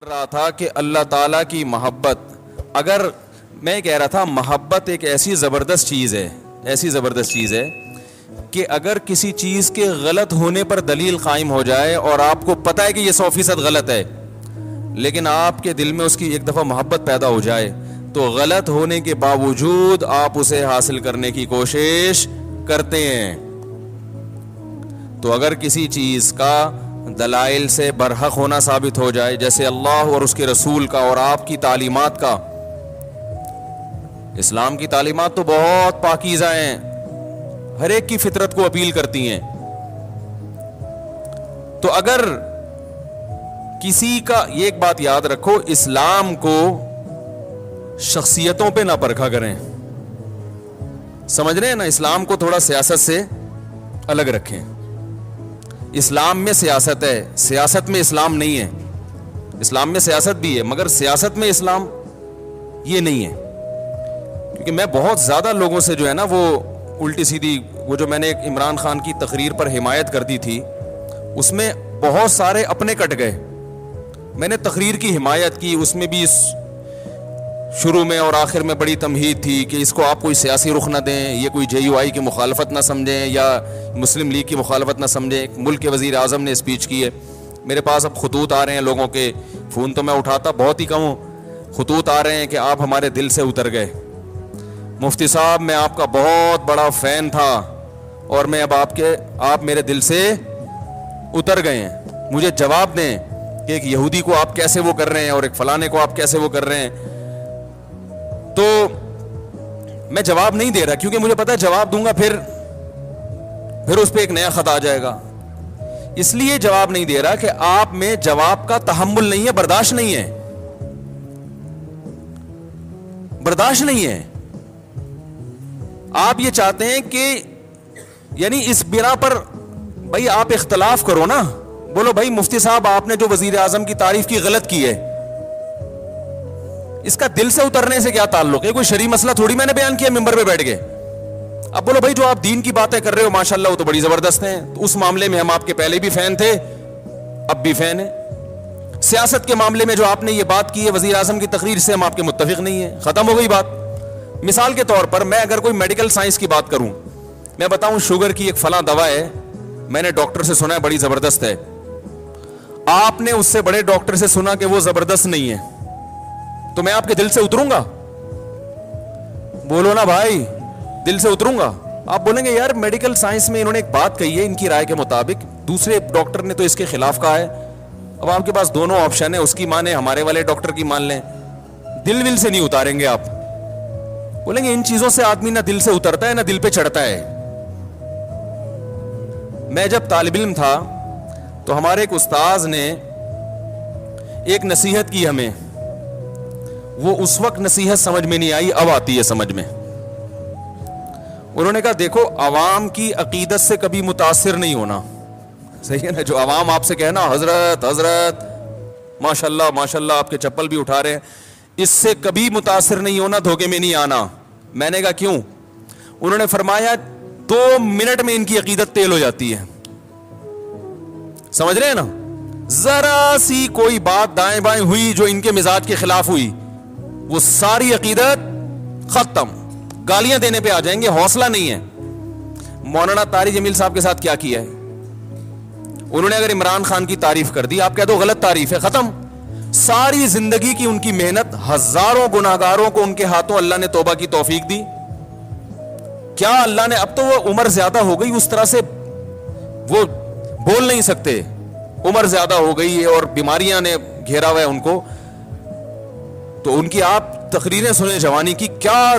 رہا تھا کہ اللہ تعالیٰ کی محبت، اگر میں کہہ رہا تھا محبت ایک ایسی زبردست چیز ہے کہ اگر کسی چیز کے غلط ہونے پر دلیل قائم ہو جائے اور آپ کو پتہ ہے کہ یہ 100% غلط ہے، لیکن آپ کے دل میں اس کی ایک دفعہ محبت پیدا ہو جائے تو غلط ہونے کے باوجود آپ اسے حاصل کرنے کی کوشش کرتے ہیں۔ تو اگر کسی چیز کا دلائل سے برحق ہونا ثابت ہو جائے، جیسے اللہ اور اس کے رسول کا اور آپ کی تعلیمات کا، اسلام کی تعلیمات تو بہت پاکیزہ ہیں، ہر ایک کی فطرت کو اپیل کرتی ہیں، تو اگر کسی کا، یہ ایک بات یاد رکھو، اسلام کو شخصیتوں پہ نہ پرکھا کریں، سمجھ رہے ہیں نا، اسلام کو تھوڑا سیاست سے الگ رکھیں۔ اسلام میں سیاست ہے، سیاست میں اسلام نہیں ہے، اسلام میں سیاست بھی ہے مگر سیاست میں اسلام یہ نہیں ہے۔ کیونکہ میں بہت زیادہ لوگوں سے جو ہے نا وہ الٹی سیدھی، وہ جو میں نے ایک عمران خان کی تقریر پر حمایت کر دی تھی، اس میں بہت سارے اپنے کٹ گئے۔ میں نے تقریر کی حمایت کی، اس میں بھی شروع میں اور آخر میں بڑی تمہید تھی کہ اس کو آپ کوئی سیاسی رخ نہ دیں، یہ کوئی JUI کی مخالفت نہ سمجھیں یا مسلم لیگ کی مخالفت نہ سمجھیں۔ ایک ملک کے وزیر اعظم نے اسپیچ کی ہے، میرے پاس اب خطوط آ رہے ہیں لوگوں کے، فون تو میں اٹھاتا بہت ہی کم ہوں، خطوط آ رہے ہیں کہ آپ ہمارے دل سے اتر گئے مفتی صاحب، میں آپ کا بہت بڑا فین تھا اور میں اب آپ میرے دل سے اتر گئے ہیں، مجھے جواب دیں کہ ایک یہودی کو آپ کیسے وہ کر رہے ہیں اور ایک فلانے کو آپ کیسے وہ کر رہے ہیں۔ تو میں جواب نہیں دے رہا کیونکہ مجھے پتا ہے جواب دوں گا پھر اس پہ ایک نیا خط آ جائے گا، اس لیے جواب نہیں دے رہا کہ آپ میں جواب کا تحمل نہیں ہے، برداشت نہیں ہے، برداشت نہیں ہے۔ آپ یہ چاہتے ہیں کہ یعنی اس بنا پر بھائی آپ اختلاف کرو نا، بولو بھائی مفتی صاحب آپ نے جو وزیر اعظم کی تعریف کی غلط کی ہے، اس کا دل سے اترنے سے کیا تعلق ہے؟ کوئی شرعی مسئلہ تھوڑی میں نے بیان کیا ممبر پہ بیٹھ کے۔ اب بولو بھائی جو آپ دین کی باتیں کر رہے ہو ماشاءاللہ وہ تو بڑی زبردست ہیں، تو اس معاملے میں ہم آپ کے پہلے بھی فین تھے، اب بھی فین ہیں۔ سیاست کے معاملے میں جو آپ نے یہ بات کی ہے وزیر اعظم کی تقریر سے، ہم آپ کے متفق نہیں ہیں، ختم ہو گئی بات۔ مثال کے طور پر میں اگر کوئی میڈیکل سائنس کی بات کروں، میں بتاؤں شوگر کی ایک فلاں دوا ہے، میں نے ڈاکٹر سے سنا ہے بڑی زبردست ہے، آپ نے اس سے بڑے ڈاکٹر سے سنا کہ وہ زبردست نہیں ہے، تو میں آپ کے دل سے اتروں گا؟ بولو نا بھائی، دل سے اتروں گا؟ آپ بولیں گے یار میڈیکل سائنس میں انہوں نے ایک بات کہی ہے ان کی رائے کے مطابق، دوسرے ڈاکٹر نے تو اس کے خلاف کہا ہے، اب آپ کے پاس دونوں آپشن ہیں، اس کی مانیں ہمارے والے ڈاکٹر کی مان لیں، دل ول سے نہیں اتاریں گے آپ، بولیں گے ان چیزوں سے آدمی نہ دل سے اترتا ہے نہ دل پہ چڑھتا ہے۔ میں جب طالب علم تھا تو ہمارے ایک استاذ نے ایک نصیحت کی ہمیں، وہ اس وقت نصیحت سمجھ میں نہیں آئی، اب آتی ہے سمجھ میں۔ انہوں نے کہا دیکھو عوام کی عقیدت سے کبھی متاثر نہیں ہونا، صحیح ہے نا، جو عوام آپ سے کہنا حضرت حضرت ماشاءاللہ ماشاءاللہ آپ کے چپل بھی اٹھا رہے ہیں، اس سے کبھی متاثر نہیں ہونا، دھوکے میں نہیں آنا۔ میں نے کہا کیوں؟ انہوں نے فرمایا 2 منٹ میں ان کی عقیدت تیل ہو جاتی ہے، سمجھ رہے ہیں نا، ذرا سی کوئی بات دائیں بائیں ہوئی جو ان کے مزاج کے خلاف ہوئی، وہ ساری عقیدت ختم، گالیاں دینے پہ آ جائیں گے، حوصلہ نہیں ہے۔ مولانا طاری جمیل صاحب کے ساتھ کیا کیا ہے؟ انہوں نے اگر عمران خان کی تعریف کر دی، آپ کہہ دو غلط تعریف ہے، ختم۔ ساری زندگی کی ان کی محنت، ہزاروں گناہگاروں کو ان کے ہاتھوں اللہ نے توبہ کی توفیق دی، کیا اللہ نے، اب تو وہ عمر زیادہ ہو گئی، اس طرح سے وہ بول نہیں سکتے، عمر زیادہ ہو گئی ہے اور بیماریاں نے گھیرا ہوا ہے ان کو، تو ان کی آپ تقریریں سنیں جوانی کی، کیا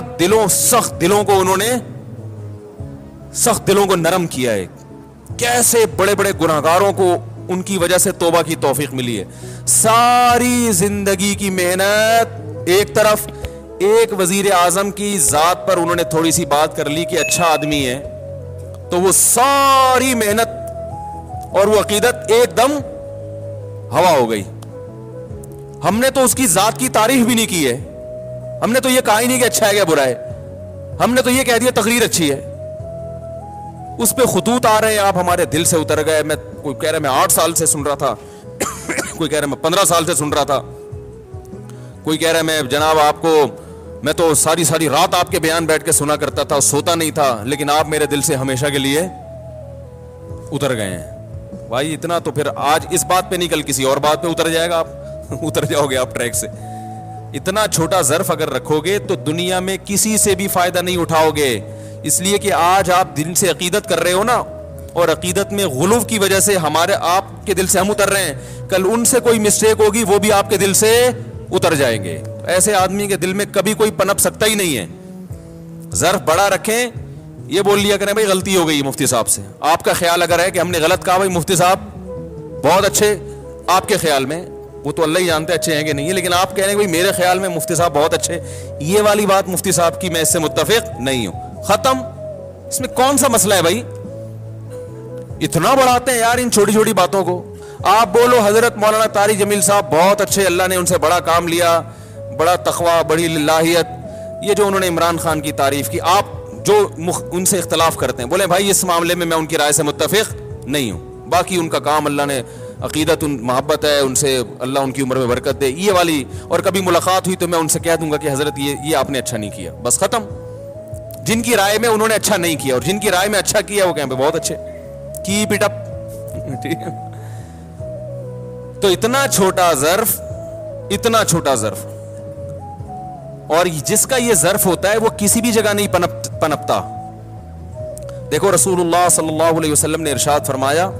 سخت دلوں کو انہوں نے سخت دلوں کو نرم کیا ہے، کیسے بڑے بڑے گناہگاروں کو ان کی وجہ سے توبہ کی توفیق ملی ہے۔ ساری زندگی کی محنت ایک طرف، ایک وزیر اعظم کی ذات پر انہوں نے تھوڑی سی بات کر لی کہ اچھا آدمی ہے، تو وہ ساری محنت اور وہ عقیدت ایک دم ہوا ہو گئی۔ ہم نے تو اس کی ذات کی تعریف بھی نہیں کی ہے، ہم نے تو یہ کہا ہی نہیں کہ اچھا ہے کہ برا ہے، ہم نے تو یہ کہہ دیا تقریر اچھی ہے، اس پہ خطوط آ رہے ہیں، آپ ہمارے دل سے اتر گئے۔ میں کوئی کہہ رہا میں 8 سال سے سن رہا تھا کوئی کہہ رہا ہے میں 15 سال سے سن رہا تھا, کوئی کہہ رہا ہے میں جناب آپ کو میں تو ساری رات آپ کے بیان بیٹھ کے سنا کرتا تھا, سوتا نہیں تھا, لیکن آپ میرے دل سے ہمیشہ کے لیے اتر گئے ہیں. بھائی اتنا تو پھر آج اس بات پہ نہیں, کل کسی اور بات پہ اتر جائے گا, آپ اتر جاؤ گے آپ ٹریک سے. اتنا چھوٹا ظرف اگر رکھو گے تو دنیا میں کسی سے بھی فائدہ نہیں اٹھاؤ گے, اس لیے کہ آج آپ دل سے عقیدت کر رہے ہو نا, اور عقیدت میں غلو کی وجہ سے ہمارے آپ کے دل سے ہم اتر رہے ہیں, کل ان سے کوئی مسٹیک ہوگی وہ بھی آپ کے دل سے اتر جائیں گے. ایسے آدمی کے دل میں کبھی کوئی پنپ سکتا ہی نہیں ہے. ظرف بڑا رکھیں, یہ بول لیا کریں بھائی غلطی ہو گئی مفتی صاحب سے, آپ کا خیال اگر ہے کہ ہم نے غلط کہا, بھائی مفتی صاحب بہت اچھے آپ کے خیال میں, وہ تو اللہ ہی جانتے اچھے ہیں کہ نہیں, لیکن آپ کہہ رہے ہیں بھائی میرے خیال میں مفتی صاحب بہت اچھے, یہ والی بات مفتی صاحب کی میں اس سے متفق نہیں ہوں, ختم. اس میں کون سا مسئلہ ہے بھائی, اتنا بڑھاتے ہیں یار ان چھوٹی چھوٹی باتوں کو. آپ بولو حضرت مولانا طارق جمیل صاحب بہت اچھے, اللہ نے ان سے بڑا کام لیا, بڑا تقوی, بڑی للہیت, یہ جو انہوں نے عمران خان کی تعریف کی, آپ جو ان سے اختلاف کرتے ہیں بولیں بھائی اس معاملے میں ان کی رائے سے متفق نہیں ہوں, باقی ان کا کام اللہ نے عقیدت محبت ہے ان سے, اللہ ان کی عمر میں برکت دے, یہ والی. اور کبھی ملاقات ہوئی تو میں ان سے کہہ دوں گا کہ حضرت یہ آپ نے اچھا نہیں کیا, بس ختم. جن کی رائے میں انہوں نے اچھا نہیں کیا اور جن کی رائے میں اچھا کیا وہ کہیں پہ بہت اچھے, کیپ اٹ اپ. ٹھیک ہے, تو اتنا چھوٹا ظرف, اور جس کا یہ ظرف ہوتا ہے وہ کسی بھی جگہ نہیں پنپتا. دیکھو رسول اللہ صلی اللہ علیہ وسلم نے ارشاد فرمایا,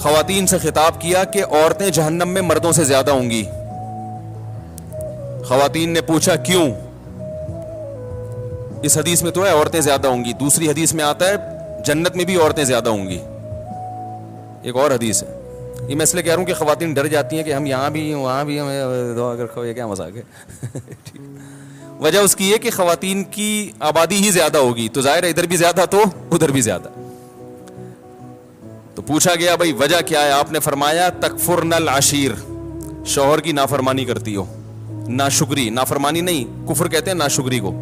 خواتین سے خطاب کیا کہ عورتیں جہنم میں مردوں سے زیادہ ہوں گی. خواتین نے پوچھا کیوں؟ اس حدیث میں تو ہے عورتیں زیادہ ہوں گی, دوسری حدیث میں آتا ہے جنت میں بھی عورتیں زیادہ ہوں گی, ایک اور حدیث ہے. یہ میں اس لیے کہہ رہا ہوں کہ خواتین ڈر جاتی ہیں کہ ہم یہاں بھی وہاں بھی ہمیں دعا کر, یہ کیا مذاق ہے. وجہ اس کی ہے کہ خواتین کی آبادی ہی زیادہ ہوگی, تو ظاہر ہے ادھر بھی زیادہ تو ادھر بھی زیادہ. تو پوچھا گیا بھائی وجہ کیا ہے, آپ نے فرمایا تکفرن العشیر, شوہر کی نافرمانی کرتی ہو. ناشکری, نافرمانی نہیں, کفر کہتے ہیں ناشکری کو.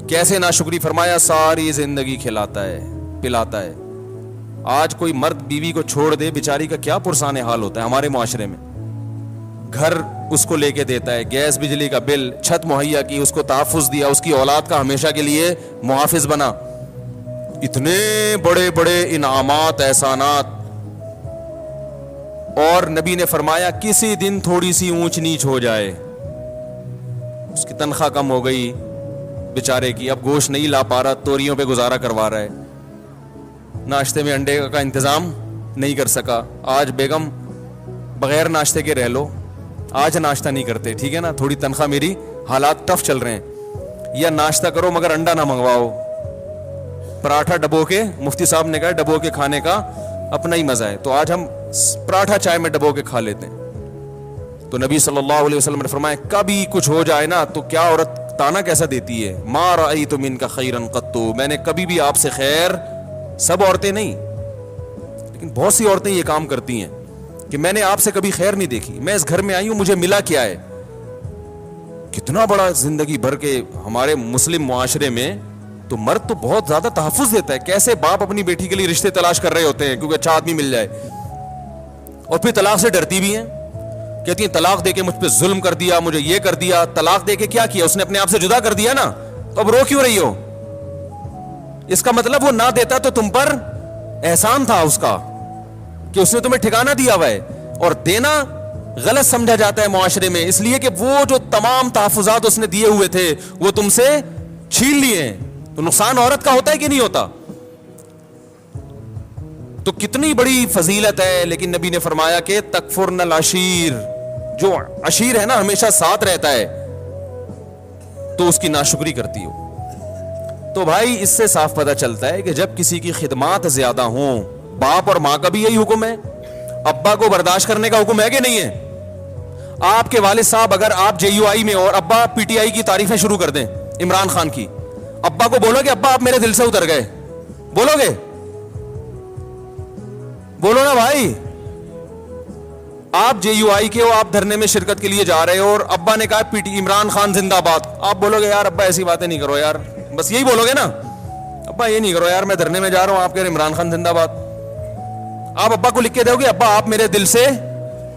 کیسے ناشکری؟ فرمایا ساری زندگی کھلاتا ہے پلاتا ہے. آج کوئی مرد بیوی کو چھوڑ دے, بیچاری کا کیا پرسان حال ہوتا ہے ہمارے معاشرے میں. گھر اس کو لے کے دیتا ہے, گیس بجلی کا بل, چھت مہیا کی, اس کو تحفظ دیا, اس کی اولاد کا ہمیشہ کے لیے محافظ بنا, اتنے بڑے بڑے انعامات احسانات. اور نبی نے فرمایا کسی دن تھوڑی سی اونچ نیچ ہو جائے, اس کی تنخواہ کم ہو گئی بیچارے کی, اب گوشت نہیں لا پا رہا, توریوں پہ گزارا کروا رہا ہے, ناشتے میں انڈے کا انتظام نہیں کر سکا, آج بیگم بغیر ناشتے کے رہ لو, آج ناشتہ نہیں کرتے, ٹھیک ہے نا, تھوڑی تنخواہ میری, حالات ٹف چل رہے ہیں, یا ناشتہ کرو مگر انڈا نہ منگواؤ, پراٹھا ڈبو کے, مفتی صاحب نے کہا ڈبو کے کھانے کا اپنا ہی مزہ ہے, تو آج ہم پراٹھا چائے میں ڈبو کے کھا لیتے ہیں. تو نبی صلی اللہ علیہ وسلم نے فرمایا کبھی کچھ ہو جائے نا تو کیا عورت تانا کیسا دیتی ہے, ما رأیت منک خیرا قط, میں نے کبھی بھی آپ سے خیر, سب عورتیں نہیں لیکن بہت سی عورتیں یہ کام کرتی ہیں کہ میں نے آپ سے کبھی خیر نہیں دیکھی, میں اس گھر میں آئی ہوں مجھے ملا کیا ہے. کتنا بڑا زندگی بھر کے ہمارے مسلم معاشرے میں تو مرد تو بہت زیادہ تحفظ دیتا ہے. کیسے باپ اپنی بیٹی کے لیے رشتے تلاش کر رہے ہوتے ہیں کیونکہ اچھا آدمی مل جائے, اور پھر طلاق سے ڈرتی بھی ہیں, کہتی ہیں طلاق دے کے مجھ پہ ظلم کر دیا, مجھے یہ کر دیا. طلاق دے کے کیا کیا, اس نے اپنے آپ سے جدا کر دیا نا, تو اب رو کیوں رہی ہو؟ اس کا مطلب وہ نہ دیتا تو تم پر احسان تھا اس کا کہ اس نے تمہیں ٹھکانہ دیا ہوا ہے. اور دینا غلط سمجھا جاتا ہے معاشرے میں, اس لیے کہ وہ جو تمام تحفظات اس نے دیے ہوئے تھے وہ تم سے چھین لیے ہیں. تو نقصان عورت کا ہوتا ہے کہ نہیں ہوتا؟ تو کتنی بڑی فضیلت ہے. لیکن نبی نے فرمایا کہ تکفرن العشیر, جو عشیر ہے نا ہمیشہ ساتھ رہتا ہے, تو اس کی ناشکری کرتی ہو. تو بھائی اس سے صاف پتہ چلتا ہے کہ جب کسی کی خدمات زیادہ ہوں, باپ اور ماں کا بھی یہی حکم ہے, ابا کو برداشت کرنے کا حکم ہے کہ نہیں ہے؟ آپ کے والد صاحب اگر آپ جے یو آئی میں اور ابا پی ٹی آئی کی تعریفیں شروع کر دیں عمران خان کی, ابا کو بولو کہ ابا آپ میرے دل سے اتر گئے, بولو گے؟ بولو نا بھائی. آپ جے یو آئی کے ہو, آپ دھرنے میں شرکت کے لیے جا رہے ہو اور ابا نے کہا پی ٹی عمران خان زندہ باد, آپ بولو گے یار ابا ایسی باتیں نہیں کرو یار, بس یہی بولو گے نا, ابا یہ نہیں کرو یار میں دھرنے میں جا رہا ہوں, آپ کہہ رہے عمران خان زندہ باد. آپ ابا کو لکھ کے دو گے ابا آپ میرے دل سے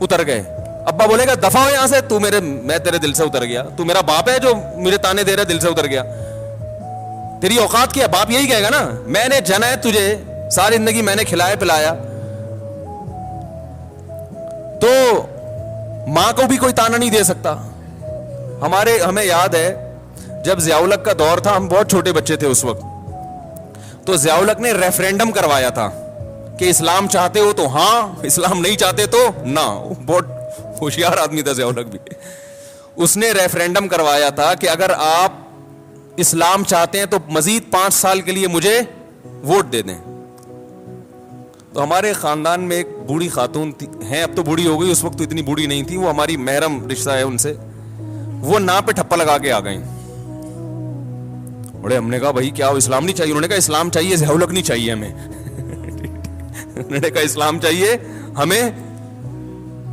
اتر گئے, ابا بولے گا دفع ہو یہاں سے, میں تیرے دل سے اتر گیا, تو میرا باپ ہے جو مجھے تانے دے رہا ہے دل سے اتر گیا, تیری اوقات کیا؟ باپ یہی کہے گا نا, میں نے جنا ہے تجھے ساری زندگی, میں نے کھلایا پلایا. تو ماں کو بھی کوئی تانا نہیں دے سکتا. ہمیں یاد ہے جب ضیاء الحق کا دور تھا, ہم بہت چھوٹے بچے تھے اس وقت, تو ضیاء الحق نے ریفرینڈم کروایا تھا کہ اسلام چاہتے ہو تو ہاں, اسلام نہیں چاہتے تو نہ. بہت ہوشیار آدمی تھا ضیاء الحق بھی. اس نے ریفرینڈم کروایا تھا کہ اگر آپ اسلام چاہتے ہیں تو مزید 5 سال کے لیے مجھے ووٹ دے دیں. تو ہمارے خاندان میں ایک بوڑھی خاتون ہیں, اب تو بوڑھی ہو گئی, اس وقت تو اتنی بوڑھی نہیں تھی, وہ ہماری محرم رشتہ ہے ان سے, وہ نا پہ ٹھپا لگا کے آ گئیں. بڑے ہم نے کہا بھائی کیا اسلام نہیں چاہیے؟ انہوں نے کہا اسلام چاہیے, ضیاء الحق نہیں چاہیے ہمیں. انہوں نے کہا اسلام چاہیے ہمیں,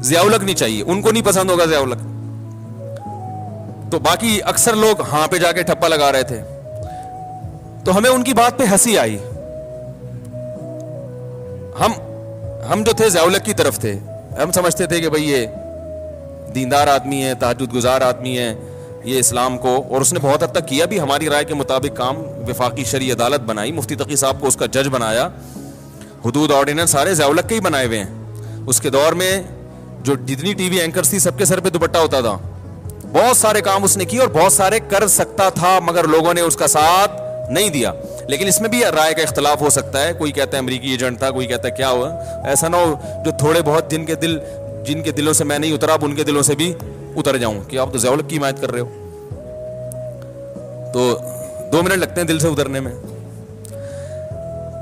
ضیاء الحق نہیں چاہیے. ان کو نہیں پسند ہوگا ضیاء الحق, تو باقی اکثر لوگ ہاں پہ جا کے ٹھپا لگا رہے تھے. تو ہمیں ان کی بات پہ ہنسی آئی. ہم جو تھے ضیاء الحق کی طرف تھے, ہم سمجھتے تھے کہ بھئی یہ دیندار آدمی ہے, تہجد گزار آدمی ہے, یہ اسلام کو, اور اس نے بہت حد تک کیا بھی ہماری رائے کے مطابق کام. وفاقی شرعی عدالت بنائی, مفتی تقی صاحب کو اس کا جج بنایا, حدود آرڈیننس سارے ضیاء الحق کے ہی بنائے ہوئے ہیں. اس کے دور میں جو جتنی ٹی وی اینکرز تھی سب کے سر پہ دوپٹہ ہوتا تھا. بہت سارے کام اس نے کیے اور بہت سارے کر سکتا تھا, مگر لوگوں نے اس کا ساتھ نہیں دیا. لیکن اس میں بھی رائے کا اختلاف ہو سکتا ہے, کوئی کہتا ہے امریکی ایجنٹ تھا, کوئی کہتا ہے کیا ہوا. ایسا نہ ہو جو تھوڑے بہت جن کے دلوں سے میں نہیں اترا, اب ان کے دلوں سے بھی اتر جاؤں کہ آپ تو ضیاء الحق کی حمایت کر رہے ہو. تو 2 منٹ لگتے ہیں دل سے اترنے میں.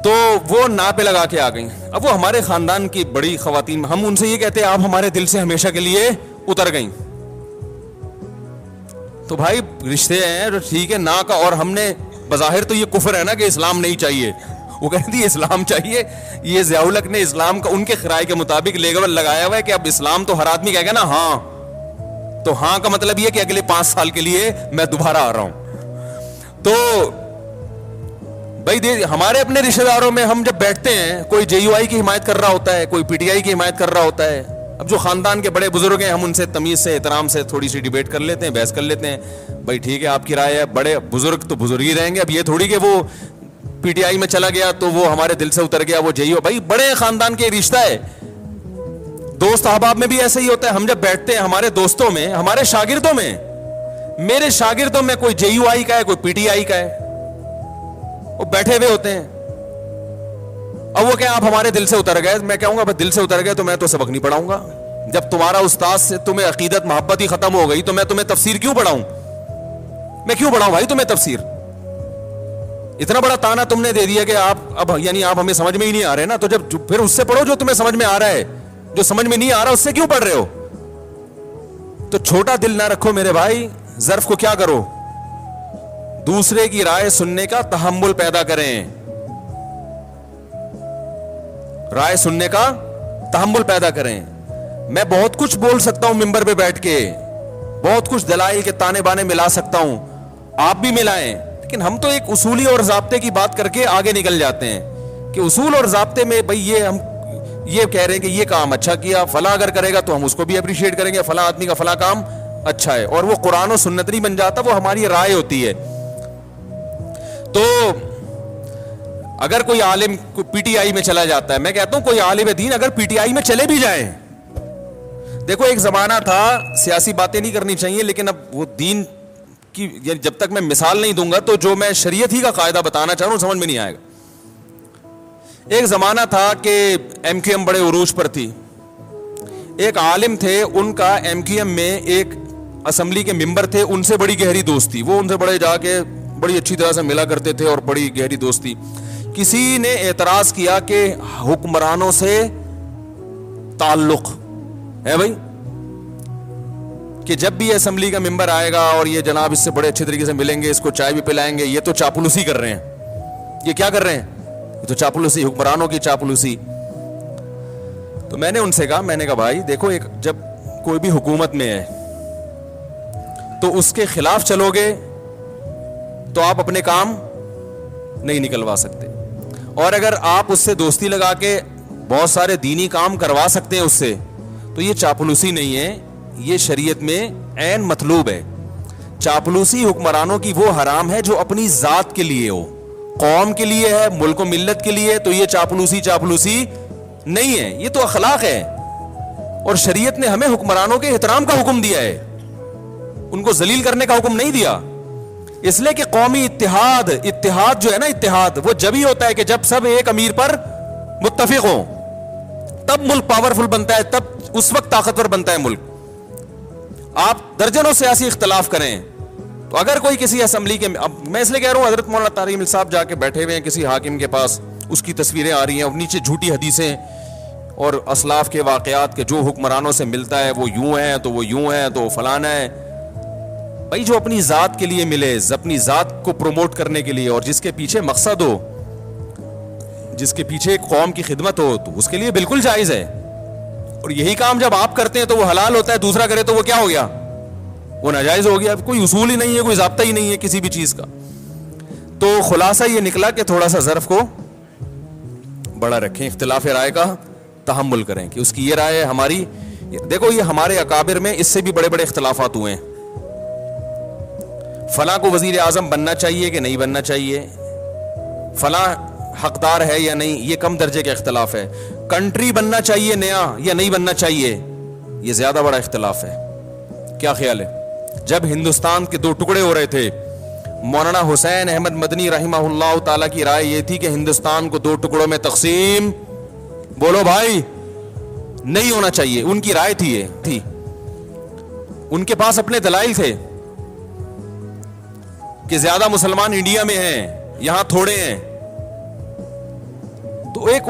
تو وہ نا پہ لگا کے آ گئیں. اب وہ ہمارے خاندان کی بڑی خواتین, ہم ان سے یہ کہتے ہیں آپ ہمارے دل سے ہمیشہ کے لیے اتر گئیں. تو بھائی رشتے ہیں جو ٹھیک ہے نا کا, اور ہم نے بظاہر تو یہ کفر ہے نا کہ اسلام نہیں چاہیے, وہ کہتی ہے اسلام چاہیے. یہ ضیاء الحق نے اسلام کا ان کے رائے کے مطابق لیبل لگایا ہوا ہے کہ اب اسلام تو ہر آدمی کہے گا نا ہاں, تو ہاں کا مطلب یہ کہ اگلے 5 سال کے لیے میں دوبارہ آ رہا ہوں. تو بھائی ہمارے اپنے رشتے داروں میں ہم جب بیٹھتے ہیں, کوئی جے یو آئی کی حمایت کر رہا ہوتا ہے, کوئی پی ٹی آئی کی حمایت کر رہا ہوتا ہے. اب جو خاندان کے بڑے بزرگ ہیں, ہم ان سے تمیز سے احترام سے تھوڑی سی ڈیبیٹ کر لیتے ہیں, بحث کر لیتے ہیں. بھائی ٹھیک ہے آپ کی رائے ہے, بڑے بزرگ تو بزرگ ہی رہیں گے. اب یہ تھوڑی کہ وہ پی ٹی آئی میں چلا گیا تو وہ ہمارے دل سے اتر گیا, وہ جے یو. بھائی بڑے خاندان کے رشتہ ہے. دوست احباب میں بھی ایسا ہی ہوتا ہے. ہم جب بیٹھتے ہیں ہمارے دوستوں میں, ہمارے شاگردوں میں, میرے شاگردوں میں کوئی جے یو آئی کا ہے, کوئی پی ٹی آئی کا ہے, وہ بیٹھے ہوئے ہوتے ہیں. اب وہ کہ آپ ہمارے دل سے اتر گئے, میں کہوں گا دل سے اتر گئے تو میں تو سبق نہیں پڑھاؤں گا. جب تمہارا استاد سے تمہیں عقیدت محبت ہی ختم ہو گئی تو میں تمہیں تفسیر کیوں پڑھاؤں؟ میں کیوں پڑھاؤں بھائی تمہیں تفسیر؟ اتنا بڑا تانا تم نے دے دیا کہ آپ ہمیں سمجھ میں ہی نہیں آ رہے نا, تو جب پھر اس سے پڑھو جو تمہیں سمجھ میں آ رہا ہے. جو سمجھ میں نہیں آ رہا اس سے کیوں پڑھ رہے ہو؟ تو چھوٹا دل نہ رکھو میرے بھائی, ظرف کو کیا کرو, دوسرے کی رائے سننے کا تحمل پیدا کریں. رائے سننے کا تحمل پیدا کریں. میں بہت کچھ بول سکتا ہوں ممبر پہ بیٹھ کے, بہت کچھ دلائل کے تانے بانے ملا سکتا ہوں, آپ بھی ملائیں, لیکن ہم تو ایک اصولی اور ضابطے کی بات کر کے آگے نکل جاتے ہیں کہ اصول اور ضابطے میں بھئی ہم یہ کہہ رہے ہیں کہ یہ کام اچھا کیا, فلاں اگر کرے گا تو ہم اس کو بھی اپریشیٹ کریں گے, فلاں آدمی کا فلاں کام اچھا ہے, اور وہ قرآن و سنت نہیں بن جاتا, وہ ہماری رائے ہوتی ہے. تو اگر کوئی عالم پی ٹی آئی میں چلا جاتا ہے, میں کہتا ہوں کوئی عالم دین اگر پی ٹی آئی میں چلے بھی جائیں, دیکھو ایک زمانہ تھا, سیاسی باتیں نہیں کرنی چاہیے, لیکن اب وہ دین کی جب تک میں مثال نہیں دوں گا تو جو میں شریعت ہی کا قاعدہ بتانا چاہ رہا ہوں سمجھ میں نہیں آئے گا. ایک زمانہ تھا کہ ایم کیو ایم بڑے عروج پر تھی. ایک عالم تھے, ان کا ایم کیو ایم میں ایک اسمبلی کے ممبر تھے, ان سے بڑی گہری دوستی, وہ ان سے بڑے جا کے بڑی اچھی طرح سے ملا کرتے تھے اور بڑی گہری دوستی. کسی نے اعتراض کیا کہ حکمرانوں سے تعلق ہے بھائی, کہ جب بھی اسمبلی کا ممبر آئے گا اور یہ جناب اس سے بڑے اچھے طریقے سے ملیں گے, اس کو چائے بھی پلائیں گے, یہ تو چاپلوسی کر رہے ہیں. یہ کیا کر رہے ہیں؟ یہ تو چاپلوسی, حکمرانوں کی چاپلوسی. تو میں نے ان سے کہا, میں نے کہا بھائی دیکھو, ایک جب کوئی بھی حکومت میں ہے تو اس کے خلاف چلو گے تو آپ اپنے کام نہیں نکلوا سکتے, اور اگر آپ اس سے دوستی لگا کے بہت سارے دینی کام کروا سکتے ہیں اس سے, تو یہ چاپلوسی نہیں ہے, یہ شریعت میں عین مطلوب ہے. چاپلوسی حکمرانوں کی وہ حرام ہے جو اپنی ذات کے لیے ہو, قوم کے لیے ہے, ملک و ملت کے لیے, تو یہ چاپلوسی نہیں ہے, یہ تو اخلاق ہے. اور شریعت نے ہمیں حکمرانوں کے احترام کا حکم دیا ہے, ان کو ذلیل کرنے کا حکم نہیں دیا. اس لیے کہ قومی اتحاد جو ہے نا, اتحاد وہ جب ہی ہوتا ہے کہ جب سب ایک امیر پر متفق ہوں, تب ملک پاورفل بنتا ہے, تب اس وقت طاقتور بنتا ہے ملک. آپ درجنوں سیاسی اختلاف کریں, تو اگر کوئی کسی اسمبلی کے, اب میں اس لیے کہہ رہا ہوں, حضرت مولانا طارق مل صاحب جا کے بیٹھے ہوئے ہیں کسی حاکم کے پاس, اس کی تصویریں آ رہی ہیں اور نیچے جھوٹی حدیثیں اور اسلاف کے واقعات کے جو حکمرانوں سے ملتا ہے وہ یوں ہے, تو وہ یوں ہے, تو فلانا ہے. بھائی جو اپنی ذات کے لیے ملے, اپنی ذات کو پروموٹ کرنے کے لیے, اور جس کے پیچھے مقصد ہو, جس کے پیچھے ایک قوم کی خدمت ہو, تو اس کے لیے بالکل جائز ہے. اور یہی کام جب آپ کرتے ہیں تو وہ حلال ہوتا ہے, دوسرا کرے تو وہ کیا ہو گیا, وہ ناجائز ہو گیا. کوئی اصول ہی نہیں ہے, کوئی ضابطہ ہی نہیں ہے کسی بھی چیز کا. تو خلاصہ یہ نکلا کہ تھوڑا سا ظرف کو بڑا رکھیں, اختلاف رائے کا تحمل کریں کہ اس کی یہ رائے ہے, ہماری. دیکھو یہ ہمارے اکابر میں اس سے بھی بڑے بڑے اختلافات ہوئے ہیں. فلاں کو وزیر اعظم بننا چاہیے کہ نہیں بننا چاہیے, فلاں حقدار ہے یا نہیں, یہ کم درجے کا اختلاف ہے. کنٹری بننا چاہیے نیا یا نہیں بننا چاہیے, یہ زیادہ بڑا اختلاف ہے. کیا خیال ہے؟ جب ہندوستان کے دو ٹکڑے ہو رہے تھے, مولانا حسین احمد مدنی رحمہ اللہ تعالیٰ کی رائے یہ تھی کہ ہندوستان کو دو ٹکڑوں میں تقسیم, بولو بھائی, نہیں ہونا چاہیے. ان کی رائے تھی, یہ تھی, ان کے پاس اپنے دلائل تھے کہ زیادہ مسلمان انڈیا میں ہیں, یہاں تھوڑے ہیں. تو ایک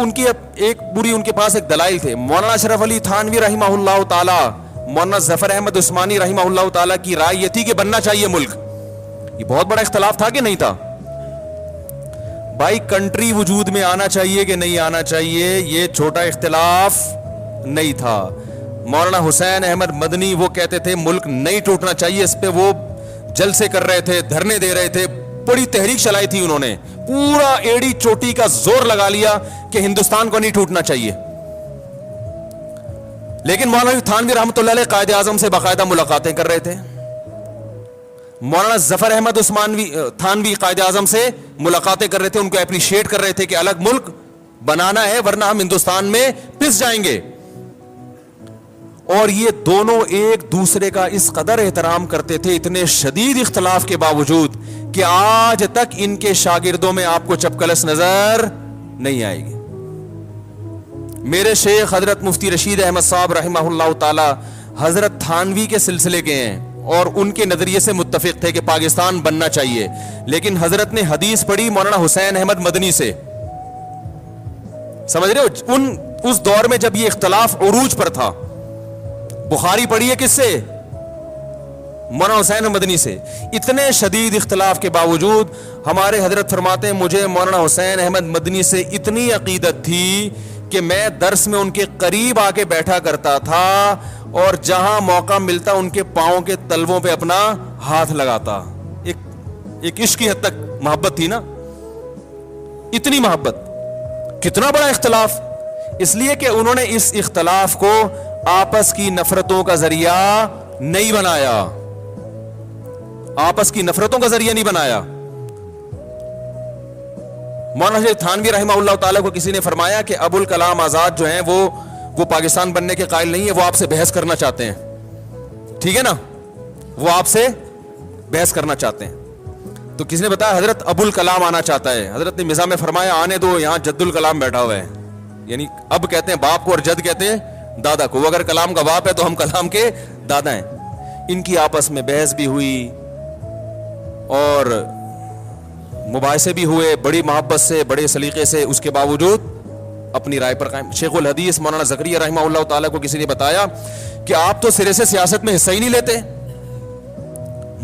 بری ان کے پاس ایک دلائل تھے. مولانا اشرف علی تھانوی رحمہ اللہ تعالی, مولانا ظفر احمد عثمانی رحمہ اللہ تعالی کی رائے یہ تھی کہ بننا چاہیے ملک. یہ بہت بڑا اختلاف تھا کہ نہیں تھا؟ بھائی کنٹری وجود میں آنا چاہیے کہ نہیں آنا چاہیے, یہ چھوٹا اختلاف نہیں تھا. مولانا حسین احمد مدنی وہ کہتے تھے ملک نہیں ٹوٹنا چاہیے, اس پہ وہ جلسے کر رہے تھے, دھرنے دے رہے تھے, بڑی تحریک چلائی تھی انہوں نے, پورا ایڑی چوٹی کا زور لگا لیا کہ ہندوستان کو نہیں ٹوٹنا چاہیے. لیکن مولانا تھانوی رحمۃ اللہ علیہ قائد اعظم سے باقاعدہ ملاقاتیں کر رہے تھے. مولانا ظفر احمد تھانوی قائد اعظم سے ملاقاتیں کر رہے تھے, ان کو اپریشیٹ کر رہے تھے کہ الگ ملک بنانا ہے ورنہ ہم ہندوستان میں پس جائیں گے. اور یہ دونوں ایک دوسرے کا اس قدر احترام کرتے تھے, اتنے شدید اختلاف کے باوجود, کہ آج تک ان کے شاگردوں میں آپ کو چپکلس نظر نہیں آئے گی. میرے شیخ حضرت مفتی رشید احمد صاحب رحمہ اللہ تعالی حضرت تھانوی کے سلسلے کے ہیں, اور ان کے نظریے سے متفق تھے کہ پاکستان بننا چاہیے. لیکن حضرت نے حدیث پڑھی مولانا حسین احمد مدنی سے, سمجھ رہے ہو, اس دور میں جب یہ اختلاف عروج پر تھا. بخاری پڑھی ہے کس سے؟ مولانا حسین مدنی سے. اتنے شدید اختلاف کے باوجود ہمارے حضرت فرماتے ہیں مجھے مولانا حسین احمد مدنی سے اتنی عقیدت تھی کہ میں درس میں ان کے قریب آ کے بیٹھا کرتا تھا, اور جہاں موقع ملتا ان کے پاؤں کے تلووں پہ اپنا ہاتھ لگاتا. ایک عشق کی حد تک محبت تھی نا, اتنی محبت. کتنا بڑا اختلاف, اس لیے کہ انہوں نے اس اختلاف کو آپس کی نفرتوں کا ذریعہ نہیں بنایا, آپس کی نفرتوں کا ذریعہ نہیں بنایا. مولانا تھانوی رحمہ اللہ تعالیٰ کو کسی نے فرمایا کہ ابو الکلام آزاد جو ہیں وہ پاکستان بننے کے قائل نہیں ہے, وہ آپ سے بحث کرنا چاہتے ہیں. ٹھیک ہے نا, وہ آپ سے بحث کرنا چاہتے ہیں. تو کسی نے بتایا حضرت ابو الکلام آنا چاہتا ہے. حضرت نے مزاح میں فرمایا آنے دو, یہاں جد الکلام بیٹھا ہوا ہے. یعنی اب کہتے ہیں باپ کو اور جد کہتے ہیں دادا کو. وہ اگر کلام کا باپ ہے تو ہم کلام کے دادا ہیں. ان کی آپس میں بحث بھی ہوئی اور مباحثے بھی ہوئے, بڑی محبت سے, بڑے سلیقے سے. اس کے باوجود اپنی رائے پر قائم. شیخ الحدیث مولانا زکریا رحمہ اللہ تعالیٰ کو کسی نے بتایا کہ آپ تو سرے سے سیاست میں حصہ ہی نہیں لیتے,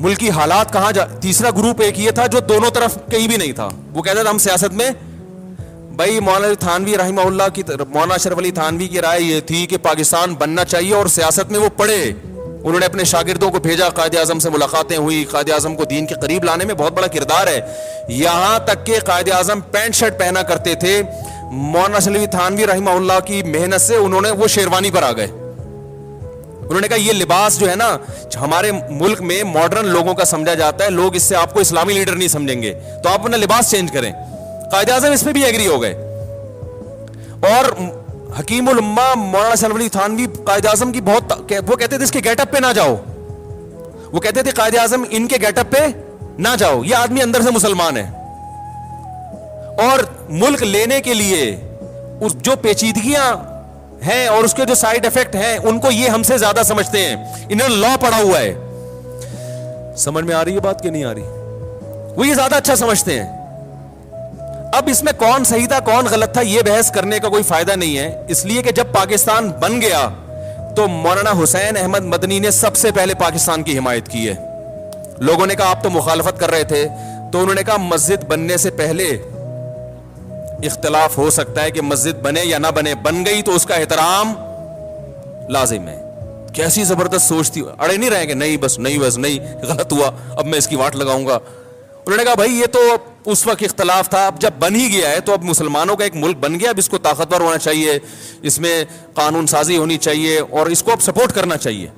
ملکی حالات کہاں تیسرا گروپ ایک یہ تھا جو دونوں طرف کہیں بھی نہیں تھا, وہ کہتا تھا ہم سیاست میں. بھائی مولانا تھانوی رحمہ اللہ کی, مولانا اشرف علی تھانوی کی رائے یہ تھی کہ پاکستان بننا چاہیے, اور سیاست میں وہ پڑے. انہوں نے اپنے شاگردوں کو بھیجا, قائد اعظم سے ملاقاتیں ہوئی, قائد اعظم کو دین کے قریب لانے میں بہت بڑا کردار ہے. یہاں تک کہ قائد اعظم پینٹ شرٹ پہنا کرتے تھے, مولانا شلوی تھانوی رحمہ اللہ کی محنت سے انہوں نے وہ شیروانی پر آ گئے. انہوں نے کہا یہ لباس جو ہے نا ہمارے ملک میں ماڈرن لوگوں کا سمجھا جاتا ہے, لوگ اس سے آپ کو اسلامی لیڈر نہیں سمجھیں گے, تو آپ اپنا لباس چینج کریں. قائد اعظم اس پہ بھی ایگری ہو گئے. اور حکیم الامہ مولانا شلوی تھانوی قائد اعظم کی بہت, وہ کہتے تھے اس کے گیٹ اپ پہ نہ جاؤ, وہ کہتے تھے قائد اعظم ان کے گیٹ اپ پہ نہ جاؤ, یہ آدمی اندر سے مسلمان ہے. اور ملک لینے کے لیے جو پیچیدگیاں ہیں اور اس کے جو سائیڈ افیکٹ ہیں ان کو یہ ہم سے زیادہ سمجھتے ہیں, انہوں نے لا پڑھا ہوا ہے. سمجھ میں آ رہی ہے بات کہ نہیں آ رہی؟ وہ یہ زیادہ اچھا سمجھتے ہیں. اب اس میں کون صحیح تھا کون غلط تھا یہ بحث کرنے کا کوئی فائدہ نہیں ہے, اس لیے کہ جب پاکستان بن گیا تو مولانا حسین احمد مدنی نے سب سے پہلے پاکستان کی حمایت کی ہے. لوگوں نے کہا آپ تو مخالفت کر رہے تھے, تو انہوں نے کہا مسجد بننے سے پہلے اختلاف ہو سکتا ہے کہ مسجد بنے یا نہ بنے, بن گئی تو اس کا احترام لازم ہے. کیسی زبردست سوچ تھی, اڑے نہیں رہے کہ نہیں بس نہیں غلط ہوا اب میں اس کی واٹ لگاؤں گا. انہوں نے کہا بھائی یہ تو اس وقت اختلاف تھا, اب جب بن ہی گیا ہے تو اب مسلمانوں کا ایک ملک بن گیا, اب اس کو طاقتور ہونا چاہیے, اس میں قانون سازی ہونی چاہیے اور اس کو اب سپورٹ کرنا چاہیے.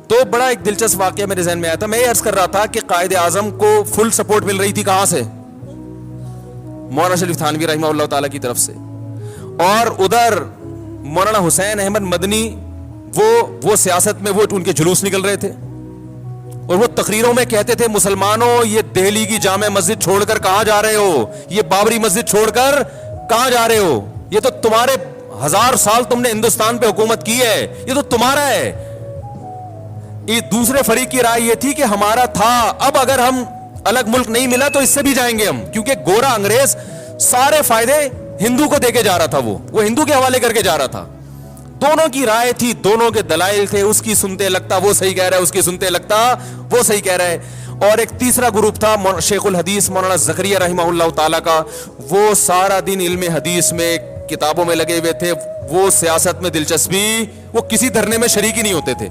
تو بڑا ایک دلچسپ واقعہ میرے ذہن میں آیا تھا. میں یہ عرض کر رہا تھا کہ قائد اعظم کو فل سپورٹ مل رہی تھی کہاں سے؟ مولانا شریف تھانوی رحمہ اللہ تعالیٰ کی طرف سے. اور ادھر مولانا حسین احمد مدنی وہ سیاست میں وہ ان کے جلوس نکل رہے تھے اور وہ تقریروں میں کہتے تھے مسلمانوں یہ دہلی کی جامع مسجد چھوڑ کر کہاں جا رہے ہو, یہ بابری مسجد چھوڑ کر کہاں جا رہے ہو, یہ تو تمہارے 1000 سال تم نے ہندوستان پہ حکومت کی ہے, یہ تو تمہارا ہے. دوسرے فریق کی رائے یہ تھی کہ ہمارا تھا, اب اگر ہم الگ ملک نہیں ملا تو اس سے بھی جائیں گے ہم, کیونکہ گورا انگریز سارے فائدے ہندو کو دے کے جا رہا تھا, وہ ہندو کے حوالے کر کے جا رہا تھا. دونوں کی رائے تھی, دونوں کے دلائل تھے, اس کی سنتے لگتا وہ صحیح کہہ رہا ہے, اس کی سنتے لگتا وہ صحیح کہہ رہا ہے. اور ایک تیسرا گروپ تھا شیخ الحدیث مولانا زکریا رحمہ اللہ تعالیٰ کا, وہ سارا دن علم حدیث میں کتابوں میں لگے ہوئے تھے, وہ سیاست میں دلچسپی, وہ کسی دھرنے میں شریک ہی نہیں ہوتے تھے.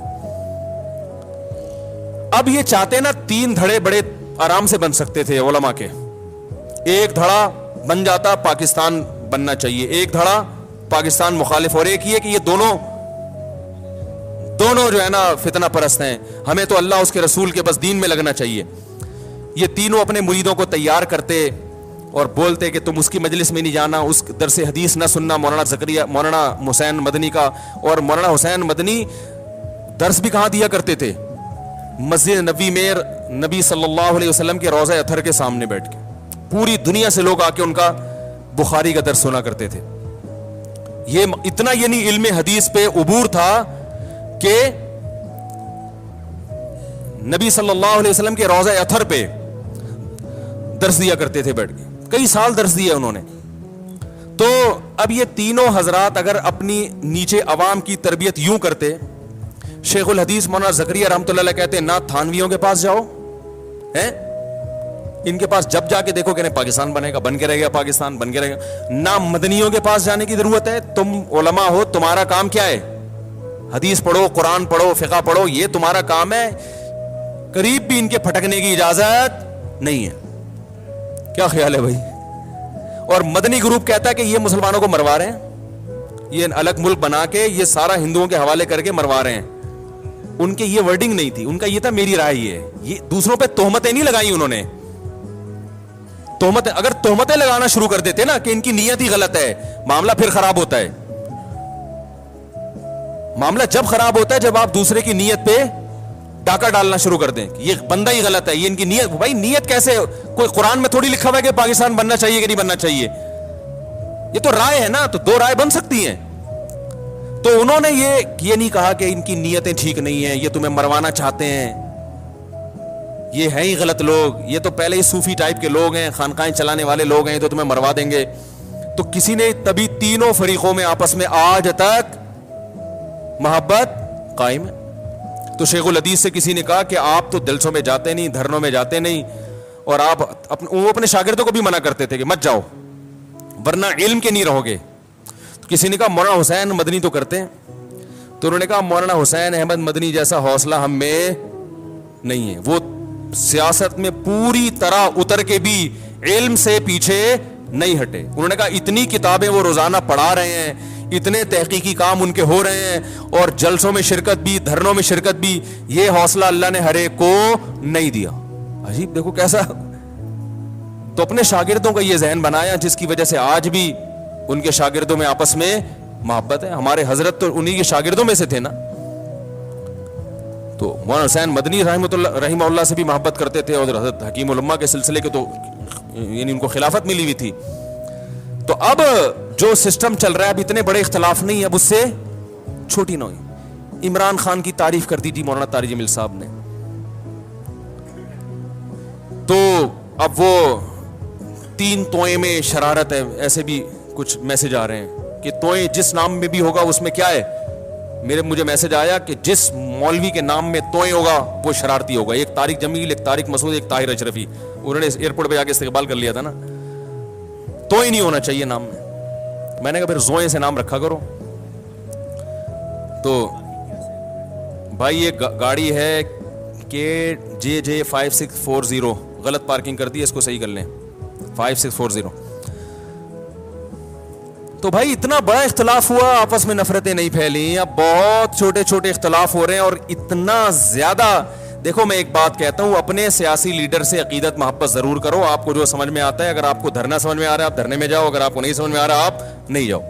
اب یہ چاہتے نا 3 دھڑے بڑے آرام سے بن سکتے تھے علماء کے, ایک دھڑا بن جاتا پاکستان بننا چاہیے, ایک دھڑا پاکستان مخالف, اور ایک یہ کہ یہ دونوں جو ہے نا فتنہ پرست ہیں, ہمیں تو اللہ اس کے رسول کے بس دین میں لگنا چاہیے. یہ تینوں اپنے مریدوں کو تیار کرتے اور بولتے کہ تم اس کی مجلس میں نہیں جانا, اس درس حدیث نہ سننا مولانا حسین مدنی کا. اور مولانا حسین مدنی درس بھی کہاں دیا کرتے تھے؟ مسجد نبوی میں نبی صلی اللہ علیہ وسلم کے روضہ اطہر کے سامنے بیٹھ کے, پوری دنیا سے لوگ آ کے ان کا بخاری کا درس سنا کرتے تھے. یہ اتنا یعنی علم حدیث پہ عبور تھا کہ نبی صلی اللہ علیہ وسلم کے روضہ اطہر پہ درس دیا کرتے تھے بیٹھ کے, کئی سال درس دیا انہوں نے. تو اب یہ تینوں حضرات اگر اپنی نیچے عوام کی تربیت یوں کرتے, شیخ الحدیث مولانا زکریا رحمۃ اللہ علیہ کہتے ہیں نہ تھانویوں کے پاس جاؤ, ان کے پاس جب جا کے دیکھو کہ پاکستان بنے گا, بن کے رہے گا, پاکستان بن کے رہے گا. نہ مدنیوں کے پاس جانے کی ضرورت ہے, تم علماء ہو, تمہارا کام کیا ہے؟ حدیث پڑھو, قرآن پڑھو, فقہ پڑھو, یہ تمہارا کام ہے, قریب بھی ان کے پھٹکنے کی اجازت نہیں ہے. کیا خیال ہے بھائی؟ اور مدنی گروپ کہتا ہے کہ یہ مسلمانوں کو مروا رہے ہیں, یہ الگ ملک بنا کے یہ سارا ہندوؤں کے حوالے کر کے مروا رہے ہیں. ان کے یہ ورڈنگ نہیں تھی, ان کا یہ تھا میری رائے یہ دوسروں پہ تہمتیں نہیں لگائی انہوں نے. اگر تہمتیں لگانا شروع کر دیتے نا کہ ان کی نیت ہی غلط ہے, معاملہ پھر خراب ہوتا ہے. معاملہ جب خراب ہوتا ہے جب آپ دوسرے کی نیت پہ ڈاکہ ڈالنا شروع کر دیں کہ یہ بندہ ہی غلط ہے, یہ ان کی نیت. بھائی نیت کیسے, کوئی قرآن میں تھوڑی لکھا ہوا ہے کہ پاکستان بننا چاہیے کہ نہیں بننا چاہیے, یہ تو رائے ہے نا, تو 2 رائے بن سکتی ہیں. تو انہوں نے یہ نہیں کہا کہ ان کی نیتیں ٹھیک نہیں ہیں, یہ تمہیں مروانا چاہتے ہیں, یہ ہیں ہی غلط لوگ, یہ تو پہلے ہی صوفی ٹائپ کے لوگ ہیں, خانقاہیں چلانے والے لوگ ہیں, تو تمہیں مروا دیں گے. تو کسی نے تبھی تینوں فریقوں میں آپس میں آج تک محبت قائم ہے. تو شیخ الحدیث سے کسی نے کہا کہ آپ تو جلسوں میں جاتے نہیں, دھرنوں میں جاتے نہیں, اور آپ وہ اپنے شاگردوں کو بھی منع کرتے تھے کہ مت جاؤ ورنہ علم کے نہیں رہو گے. کسی نے کہا مولانا حسین مدنی تو کرتے ہیں, تو انہوں نے کہا مولانا حسین احمد مدنی جیسا حوصلہ ہم میں نہیں ہے, وہ سیاست میں پوری طرح اتر کے بھی علم سے پیچھے نہیں ہٹے. انہوں نے کہا اتنی کتابیں وہ روزانہ پڑھا رہے ہیں, اتنے تحقیقی کام ان کے ہو رہے ہیں, اور جلسوں میں شرکت بھی, دھرنوں میں شرکت بھی, یہ حوصلہ اللہ نے ہر ایک کو نہیں دیا. عجیب, دیکھو کیسا. تو اپنے شاگردوں کا یہ ذہن بنایا جس کی وجہ سے آج بھی ان کے شاگردوں میں آپس میں محبت ہے. ہمارے حضرت تو انہی کے شاگردوں میں سے تھے نا. تو مولانا حسین مدنی رحمہ اللہ سے بھی محبت کرتے تھے, اور حضرت حکیم الامہ کے سلسلے کے تو یعنی ان کو خلافت ملی ہوئی تھی. تو اب جو سسٹم چل رہا ہے, اب اتنے بڑے اختلاف نہیں, اب اس سے چھوٹی نہ ہوئی. عمران خان کی تعریف کر دی تھی مولانا طارق جمیل صاحب نے, تو اب وہ 3 توئیں میں شرارت ہے, ایسے بھی کچھ میسج آ رہے ہیں کہ توئیں جس نام میں بھی ہوگا اس میں کیا ہے. مجھے میسج آیا کہ جس مولوی کے نام میں توئیں ہوگا وہ شرارتی ہوگا. ایک طارق جمیل, ایک طارق مسعود, ایک طاہر اشرفی, انہوں نے ایئرپورٹ پہ جا کے استقبال کر لیا تھا نا. توئیں نہیں ہونا چاہیے نام میں. میں نے کہا پھر زوئیں سے نام رکھا کرو. تو بھائی یہ گاڑی ہے کہ JJ5640, غلط پارکنگ کر دی, اس کو صحیح کر لیں. 5640. تو بھائی اتنا بڑا اختلاف ہوا, آپس میں نفرتیں نہیں پھیلی. اب بہت چھوٹے چھوٹے اختلاف ہو رہے ہیں, اور اتنا زیادہ. دیکھو میں ایک بات کہتا ہوں, اپنے سیاسی لیڈر سے عقیدت محبت ضرور کرو. آپ کو جو سمجھ میں آتا ہے, اگر آپ کو دھرنا سمجھ میں آ رہا ہے آپ دھرنے میں جاؤ, اگر آپ کو نہیں سمجھ میں آ رہا آپ نہیں جاؤ.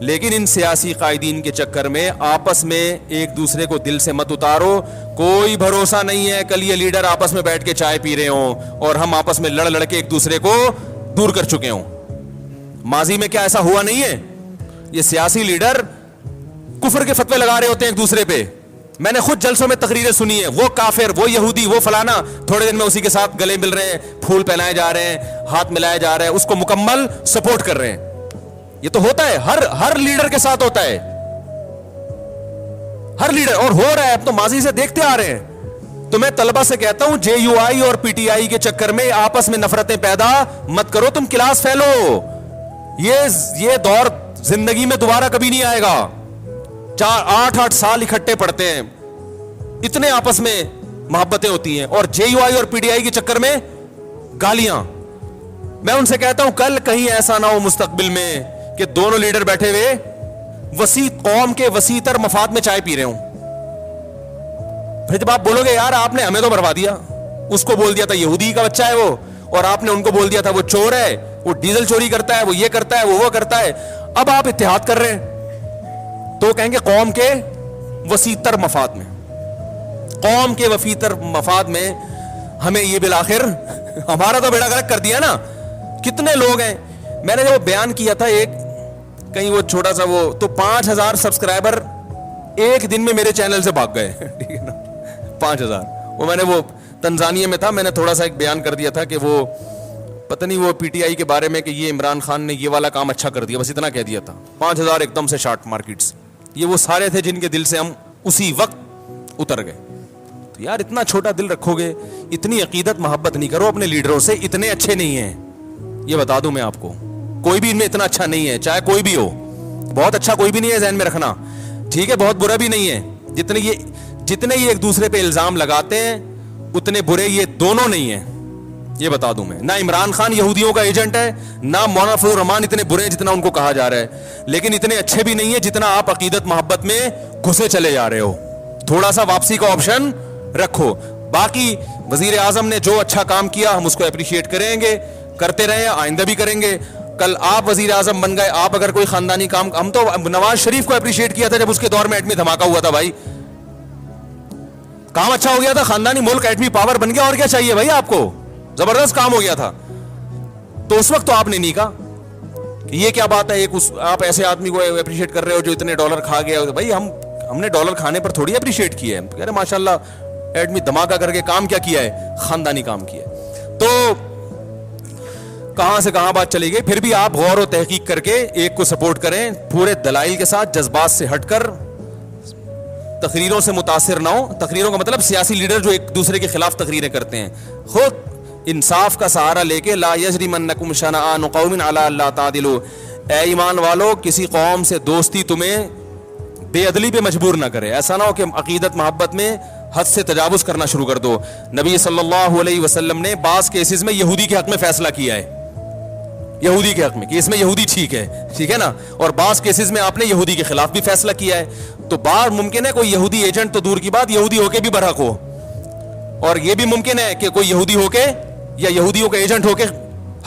لیکن ان سیاسی قائدین کے چکر میں آپس میں ایک دوسرے کو دل سے مت اتارو. کوئی بھروسہ نہیں ہے کل یہ لیڈر آپس میں بیٹھ کے چائے پی رہے ہوں اور ہم آپس میں لڑ لڑ کے ایک دوسرے کو دور کر چکے ہوں. ماضی میں کیا ایسا ہوا نہیں ہے؟ یہ سیاسی لیڈر کفر کے فتوے لگا رہے ہوتے ہیں ایک دوسرے پہ. میں نے خود جلسوں میں تقریریں سنی ہیں, وہ کافر, وہ یہودی, وہ فلانا, تھوڑے دن میں اسی کے ساتھ گلے مل رہے ہیں, پھول پہنائے جا رہے ہیں, ہاتھ ملائے جا رہے ہیں, اس کو مکمل سپورٹ کر رہے ہیں. یہ تو ہوتا ہے, ہر لیڈر کے ساتھ ہوتا ہے, ہر لیڈر, اور ہو رہا ہے. اب تو ماضی سے دیکھتے آ رہے ہیں. تو میں طلبہ سے کہتا ہوں JUI اور PTI کے چکر میں آپس میں نفرتیں پیدا مت کرو. تم کلاس فیلو, یہ دور زندگی میں دوبارہ کبھی نہیں آئے گا. 8 سال اکٹھے پڑھتے ہیں, اتنے آپس میں محبتیں ہوتی ہیں, اور JUI اور PTI کے چکر میں گالیاں. میں ان سے کہتا ہوں کل کہیں ایسا نہ ہو مستقبل میں کہ دونوں لیڈر بیٹھے ہوئے وسیع قوم کے وسیع تر مفاد میں چائے پی رہے ہوں. پھر جب آپ بولو گے یار آپ نے ہمیں تو بروا دیا, اس کو بول دیا تھا یہودی کا بچہ ہے وہ, اور آپ نے ان کو بول دیا تھا وہ چور ہے, وہ ڈیزل چوری کرتا ہے, وہ یہ کرتا ہے, وہ کرتا ہے. اب آپ اتحاد کر رہے ہیں تو کہیں گے قوم کے وسیع تر مفاد میں, قوم کے وسیع تر مفاد میں ہمیں یہ بالآخر ہمارا تو بیڑا غرق کر دیا نا. کتنے لوگ ہیں, میں نے جب بیان کیا تھا ایک کہیں وہ چھوٹا سا وہ, تو 5000 سبسکرائبر ایک دن میں میرے چینل سے بھاگ گئے. ٹھیک ہے نا, 5000. وہ میں نے وہ تنزانیہ میں تھا, میں نے تھوڑا سا ایک بیان کر دیا تھا کہ وہ پتہ نہیں وہ PTI کے بارے میں کہ یہ عمران خان نے یہ والا کام اچھا کر دیا, بس اتنا کہہ دیا تھا. 5000 ایک دم سے شارٹ مارکیٹس. یہ وہ سارے تھے جن کے دل سے ہم اسی وقت اتر گئے. تو یار اتنا چھوٹا دل رکھو گے, اتنی عقیدت محبت نہیں کرو اپنے لیڈروں سے. اتنے اچھے نہیں ہیں, یہ بتا دوں میں آپ کو, کوئی بھی ان میں اتنا اچھا نہیں ہے, چاہے کوئی بھی ہو. بہت اچھا کوئی بھی نہیں ہے, ذہن میں رکھنا, ٹھیک ہے, بہت برا بھی نہیں ہے. جتنے یہ ایک دوسرے پہ الزام لگاتے ہیں اتنے برے یہ دونوں نہیں ہیں, یہ بتا دوں میں. نہ عمران خان یہودیوں کا ایجنٹ ہے, نہ مولانا فضل الرحمان اتنے برے ہیں جتنا ان کو کہا جا رہا ہے, لیکن اتنے اچھے بھی نہیں ہیں جتنا آپ عقیدت محبت میں گھسے چلے جا رہے ہو. تھوڑا سا واپسی کا آپشن رکھو. باقی وزیر اعظم نے جو اچھا کام کیا ہم اس کو اپریشیٹ کریں گے, کرتے رہے, آئندہ بھی کریں گے. کل آپ وزیر اعظم بن گئے, آپ اگر کوئی خاندانی کام, ہم تو نواز شریف کو اپریشیٹ کیا تھا جب اس کے دور میں ایٹمی دھماکہ ہوا تھا. بھائی کام اچھا ہو گیا تھا, خاندانی ملک ایٹمی پاور بن گیا, اور کیا چاہیے بھائی آپ کو, زبردست کام ہو گیا تھا. تو اس وقت تو آپ نے نہیں کہا کہ یہ کیا بات ہے, آپ ایسے آدمی کو اپریشیٹ کر رہے ہو جو اتنے ڈالر کھا گیا. بھائی ہم نے ڈالر کھانے پر تھوڑی اپریشیٹ کیا ہے, کہہ رہے ماشاءاللہ ایٹمی دھماکہ کر کے کام کیا کیا ہے, خاندانی کام کیا ہے. تو کہاں سے کہاں بات چلی گئی. پھر بھی آپ غور و تحقیق کر کے ایک کو سپورٹ کریں, پورے دلائل کے ساتھ, جذبات سے ہٹ کر, تقریروں سے متاثر نہ ہو. تقریروں کا مطلب سیاسی لیڈر جو ایک دوسرے کے خلاف تقریریں کرتے ہیں, خود انصاف کا سہارا لے کے, لا یجرمنکم شنآن قوم علی الا تعدلوا, اے ایمان والو کسی قوم سے دوستی تمہیں بے عدلی پہ مجبور نہ کرے. ایسا نہ ہو کہ عقیدت محبت میں حد سے تجاوز کرنا شروع کر دو. نبی صلی اللہ علیہ وسلم نے بعض کیسز میں یہودی کے حق میں فیصلہ کیا ہے, یہودی کے حق میں کہ اس میں یہودی ٹھیک ہے نا, اور بعض کیسز میں آپ نے یہودی کے خلاف بھی فیصلہ کیا ہے. تو بار ممکن ہے کوئی یہودی ایجنٹ تو دور کی بات یہودی ہو کے بھی برحق ہو, اور یہ بھی ممکن ہے کہ کوئی یہودی ہو کے یا یہودیوں کا ایجنٹ ہو کے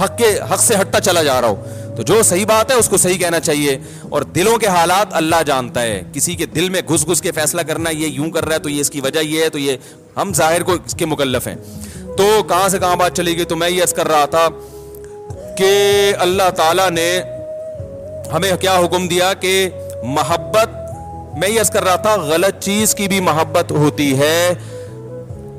حق سے ہٹتا چلا جا رہا ہو. تو جو صحیح بات ہے اس کو صحیح کہنا چاہیے, اور دلوں کے حالات اللہ جانتا ہے. کسی کے دل میں گھس گھس کے فیصلہ کرنا یہ یوں کر رہا ہے تو یہ اس کی وجہ یہ ہے, تو یہ ہم ظاہر کو اس کے مکلف ہیں. تو کہاں سے کہاں بات چلی گئی, تو میں یہ عرض کر رہا تھا کہ اللہ تعالیٰ نے ہمیں کیا حکم دیا کہ محبت, میں یہ عرض کر رہا تھا غلط چیز کی بھی محبت ہوتی ہے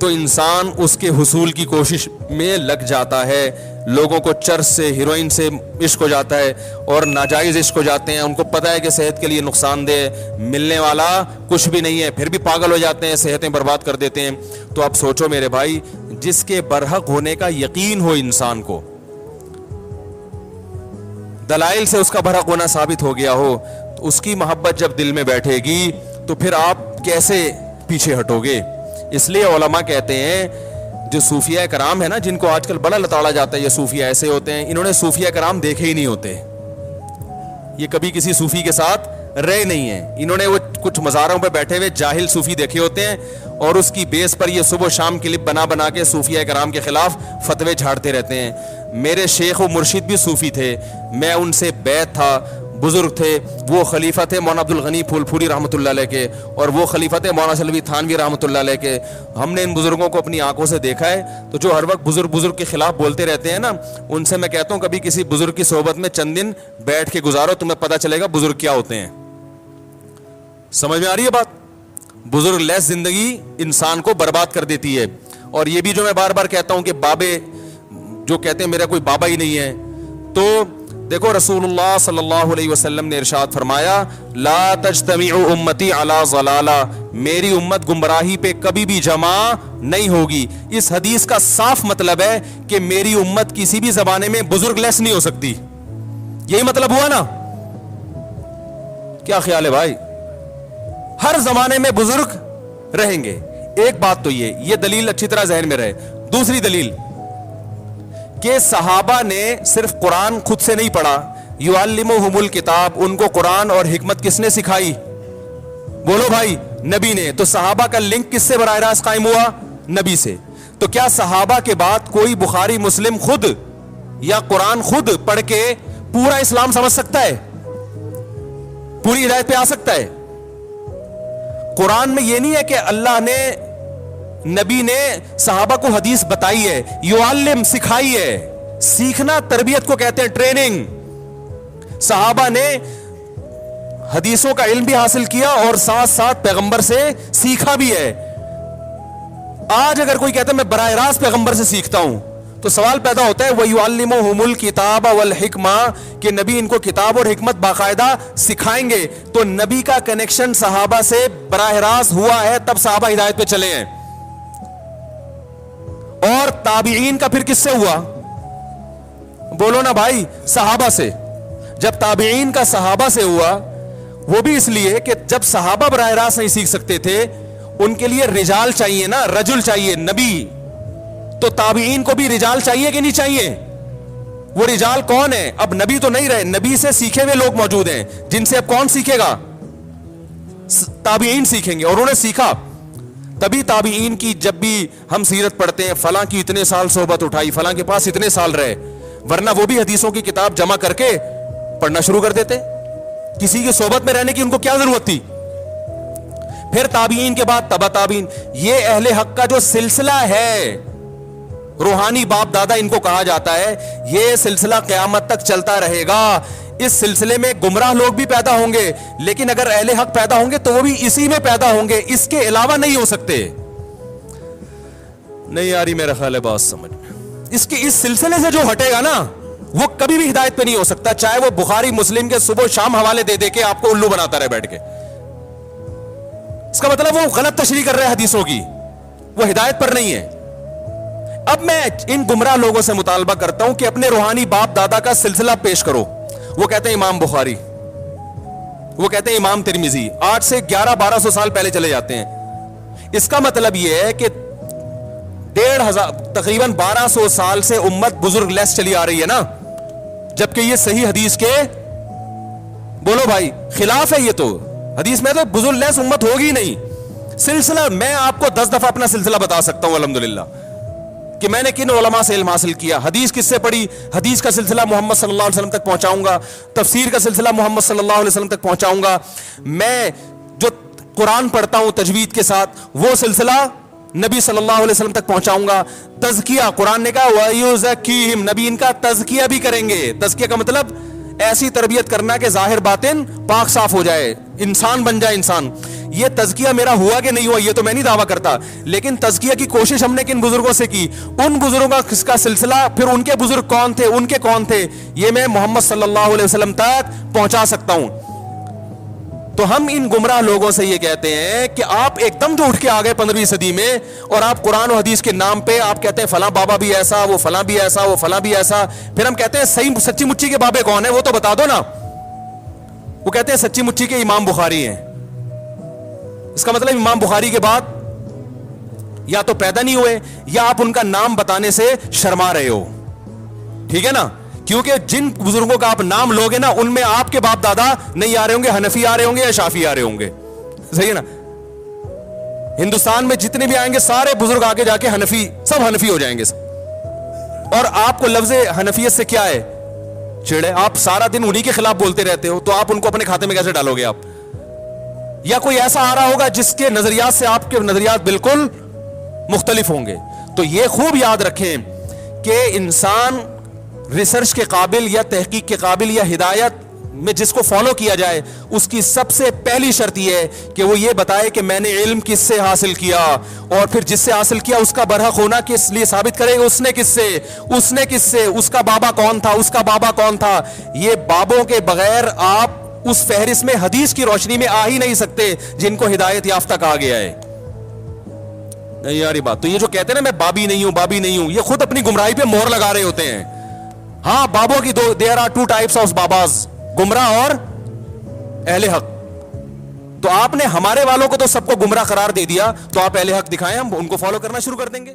تو انسان اس کے حصول کی کوشش میں لگ جاتا ہے. لوگوں کو چرس سے ہیروئن سے عشق ہو جاتا ہے اور ناجائز عشق ہو جاتے ہیں, ان کو پتہ ہے کہ صحت کے لیے نقصان دہ, ملنے والا کچھ بھی نہیں ہے, پھر بھی پاگل ہو جاتے ہیں, صحتیں برباد کر دیتے ہیں. تو اب سوچو میرے بھائی, جس کے برحق ہونے کا یقین ہو انسان کو, دلائل سے اس کا برحق ہونا ثابت ہو گیا ہو, تو اس کی محبت جب دل میں بیٹھے گی تو پھر آپ کیسے پیچھے ہٹو گے. اس لیے علماء کہتے ہیں جو صوفیہ کرام ہے نا, جن کو آج کل بڑا لتاڑا جاتا ہے یہ صوفیہ ایسے ہوتے ہیں, انہوں نے صوفیہ کرام دیکھے ہی نہیں ہوتے, یہ کبھی کسی صوفی کے ساتھ رہے نہیں ہیں. انہوں نے وہ کچھ مزاروں پہ بیٹھے ہوئے جاہل صوفی دیکھے ہوتے ہیں, اور اس کی بیس پر یہ صبح و شام کلپ بنا بنا کے صوفیہ کرام کے خلاف فتوے جھاڑتے رہتے ہیں. میرے شیخ و مرشد بھی صوفی تھے, میں ان سے بیعت تھا, بزرگ تھے, وہ خلیفہ تھے مولانا عبد الغنی پھول پھوری رحمۃ اللہ علیہ کے, اور وہ خلیفہ تھے مولانا سلوی تھانوی رحمۃ اللہ علیہ کے. ہم نے ان بزرگوں کو اپنی آنکھوں سے دیکھا ہے. تو جو ہر وقت بزرگ کے خلاف بولتے رہتے ہیں نا, ان سے میں کہتا ہوں کبھی کسی بزرگ کی صحبت میں چند دن بیٹھ کے گزارو, تمہیں پتہ چلے گا بزرگ کیا ہوتے ہیں. سمجھ میں آ رہی ہے بات؟ بزرگ لیس زندگی انسان کو برباد کر دیتی ہے. اور یہ بھی جو میں بار بار کہتا ہوں کہ بابے جو کہتے ہیں میرا کوئی بابا ہی نہیں ہے, تو دیکھو رسول اللہ صلی اللہ علیہ وسلم نے ارشاد فرمایا لا تجتمع امتی علی ضلالہ, میری امت گمراہی پہ کبھی بھی جمع نہیں ہوگی. اس حدیث کا صاف مطلب ہے کہ میری امت کسی بھی زمانے میں بزرگ لیس نہیں ہو سکتی. یہی مطلب ہوا نا؟ کیا خیال ہے بھائی؟ ہر زمانے میں بزرگ رہیں گے. ایک بات تو یہ دلیل اچھی طرح ذہن میں رہے. دوسری دلیل کہ صحابہ نے صرف قرآن خود سے نہیں پڑھا, یعلمہم الکتاب, ان کو قرآن اور حکمت کس نے سکھائی؟ بولو بھائی, نبی نے. تو صحابہ کا لنک کس سے براہ راست قائم ہوا؟ نبی سے. تو کیا صحابہ کے بعد کوئی بخاری مسلم خود یا قرآن خود پڑھ کے پورا اسلام سمجھ سکتا ہے, پوری ہدایت پہ آ سکتا ہے؟ قرآن میں یہ نہیں ہے کہ اللہ نے نبی نے صحابہ کو حدیث بتائی ہے, یعلم سکھائی ہے. سیکھنا تربیت کو کہتے ہیں, ٹریننگ. صحابہ نے حدیثوں کا علم بھی حاصل کیا اور ساتھ ساتھ پیغمبر سے سیکھا بھی ہے. آج اگر کوئی کہتا ہے میں براہ راست پیغمبر سے سیکھتا ہوں, تو سوال پیدا ہوتا ہے وَيُعَلِّمُهُمُ الْكِتَابَ وَالْحِكْمَةَ, کہ نبی ان کو کتاب اور حکمت باقاعدہ سکھائیں گے. تو نبی کا کنیکشن صحابہ سے براہ راست ہوا ہے, تب صحابہ ہدایت پہ چلے ہیں. اور تابعین کا پھر کس سے ہوا؟ بولو نا بھائی, صحابہ سے. جب تابعین کا صحابہ سے ہوا, وہ بھی اس لیے کہ جب صحابہ براہ راست نہیں سیکھ سکتے تھے, ان کے لیے رجال چاہیے نا, رجل چاہیے, نبی. تو تابعین کو بھی رجال چاہیے کہ نہیں چاہیے؟ وہ رجال کون ہے؟ اب نبی تو نہیں رہے, نبی سے سیکھے ہوئے لوگ موجود ہیں, جن سے اب کون سیکھے گا؟ تابعین سیکھیں گے. اور انہوں نے سیکھا. تبھی تابعین کی جب بھی ہم سیرت پڑھتے ہیں, فلاں کی اتنے سال صحبت اٹھائی, فلاں کے پاس اتنے سال رہے, ورنہ وہ بھی حدیثوں کی کتاب جمع کر کے پڑھنا شروع کر دیتے. کسی کی صحبت میں رہنے کی ان کو کیا ضرورت تھی؟ پھر تابعین کے بعد تبع تابعین. یہ اہل حق کا جو سلسلہ ہے, روحانی باپ دادا ان کو کہا جاتا ہے, یہ سلسلہ قیامت تک چلتا رہے گا. اس سلسلے میں گمراہ لوگ بھی پیدا ہوں گے, لیکن اگر اہل حق پیدا ہوں گے تو وہ بھی اسی میں پیدا ہوں گے, اس کے علاوہ نہیں ہو سکتے. نہیں آ رہی میرا خیال ہے بات سمجھ میں؟ اس سلسلے سے جو ہٹے گا نا, وہ کبھی بھی ہدایت پہ نہیں ہو سکتا, چاہے وہ بخاری مسلم کے صبح شام حوالے دے دے کے آپ کو الو بناتا رہے بیٹھ کے. اس کا مطلب وہ غلط تشریح کر رہے حدیثوں کی, وہ ہدایت پر نہیں ہے. اب میں ان گمراہ لوگوں سے مطالبہ کرتا ہوں کہ اپنے روحانی باپ دادا کا سلسلہ پیش کرو. وہ کہتے ہیں امام بخاری, وہ کہتے ہیں امام ترمذی, 8 سے 1100-1200 سال پہلے چلے جاتے ہیں. اس کا مطلب یہ ہے کہ 1500 تقریباً 1200 سال سے امت بزرگ لیس چلی آ رہی ہے نا. جبکہ یہ صحیح حدیث کے بولو بھائی خلاف ہے. یہ تو حدیث میں تو بزرگ لیس امت ہوگی نہیں. سلسلہ میں آپ کو 10 دفعہ اپنا سلسلہ بتا سکتا ہوں الحمدللہ کہ میں نے کن علماء سے علم حاصل کیا, حدیث کس سے پڑھی, حدیث کا سلسلہ محمد صلی اللہ علیہ وسلم تک پہنچاؤں گا, تفسیر کا سلسلہ محمد صلی اللہ علیہ وسلم تک پہنچاؤں گا. میں جو قرآن پڑھتا ہوں تجوید کے ساتھ وہ سلسلہ نبی صلی اللہ علیہ وسلم تک پہنچاؤں گا. تزکیہ, قرآن نے کہا وَيُزَكِّيهِمْ, نبی ان کا تزکیہ بھی کریں گے. تزکیہ کا مطلب ایسی تربیت کرنا کہ ظاہر باطن پاک صاف ہو جائے, انسان بن جائے انسان. یہ تزکیہ میرا ہوا کہ نہیں ہوا یہ تو میں نہیں دعویٰ کرتا, لیکن تزکیہ کی کوشش ہم نے کن بزرگوں سے کی, ان بزرگوں کا سلسلہ, پھر ان کے بزرگ کون تھے, ان کے کون تھے, یہ میں محمد صلی اللہ علیہ وسلم تک پہنچا سکتا ہوں. تو ہم ان گمراہ لوگوں سے یہ کہتے ہیں کہ آپ ایک دم جو اٹھ کے آ گئے 15ویں صدی میں, اور آپ قرآن و حدیث کے نام پہ آپ کہتے ہیں فلاں بابا بھی ایسا, وہ فلاں بھی ایسا, وہ فلاں بھی ایسا. پھر ہم کہتے ہیں صحیح سچی مچی کے بابے کون ہیں وہ تو بتا دو نا. وہ کہتے ہیں سچی مچی کے امام بخاری ہیں. اس کا مطلب امام بخاری کے بعد یا تو پیدا نہیں ہوئے یا آپ ان کا نام بتانے سے شرما رہے ہو. ٹھیک ہے نا, کیونکہ جن بزرگوں کا آپ نام لوگے نا ان میں آپ کے باپ دادا نہیں آ رہے ہوں گے, حنفی آ رہے ہوں گے یا شافی آ رہے ہوں گے. صحیح ہے نا. ہندوستان میں جتنے بھی آئیں گے سارے بزرگ آگے جا کے حنفی, سب حنفی ہو جائیں گے. اور آپ کو لفظ حنفیت سے کیا ہے چڑے, آپ سارا دن انہی کے خلاف بولتے رہتے ہو, تو آپ ان کو اپنے کھاتے میں کیسے ڈالو گے آپ. یا کوئی ایسا آ رہا ہوگا جس کے نظریات سے آپ کے نظریات بالکل مختلف ہوں گے. تو یہ خوب یاد رکھیں کہ انسان ریسرچ کے قابل یا تحقیق کے قابل یا ہدایت میں جس کو فالو کیا جائے اس کی سب سے پہلی شرط یہ ہے کہ وہ یہ بتائے کہ میں نے علم کس سے حاصل کیا, اور پھر جس سے حاصل کیا اس کا برحق ہونا کس لیے ثابت کرے گا, اس نے کس سے, اس کا بابا کون تھا, اس کا بابا کون تھا. یہ بابوں کے بغیر آپ اس فہرست میں حدیث کی روشنی میں آ ہی نہیں سکتے جن کو ہدایت یافتہ کہا گیا ہے. نہیں یار یہ بات, تو یہ جو کہتے ہیں نا میں بابی نہیں ہوں, یہ خود اپنی گمراہی پہ مہر لگا رہے ہوتے ہیں. ہاں بابوں کی there are 2 types of باباز, گمراہ اور اہل حق. تو آپ نے ہمارے والوں کو تو سب کو گمراہ قرار دے دیا, تو آپ اہل حق دکھائیں, ہم ان کو فالو کرنا شروع کر دیں گے.